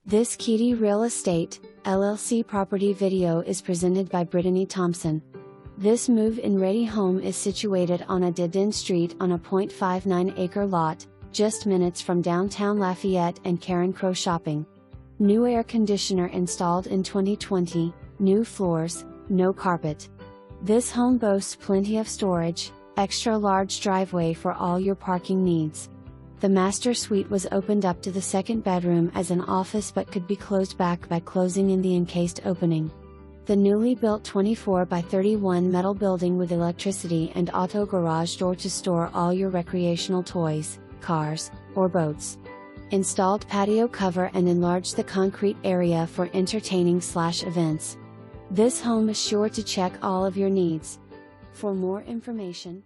This Keaty Real Estate, LLC property video is presented by Brittany Thompson. This move-in ready home is situated on a dead-end street on a 0.59-acre lot, just minutes from Downtown Lafayette and Carencro shopping. New air conditioner installed in 2020, new floors, no carpet. This home boasts plenty of storage, extra large driveway for all your parking needs. The master suite was opened up to the second bedroom as an office but could be closed back by closing in the encased opening. The newly built 24 by 31 metal building with electricity and auto garage door to store all your recreational toys, cars, or boats. Installed patio cover and enlarged the concrete area for entertaining/events. This home is sure to check all of your needs. For more information,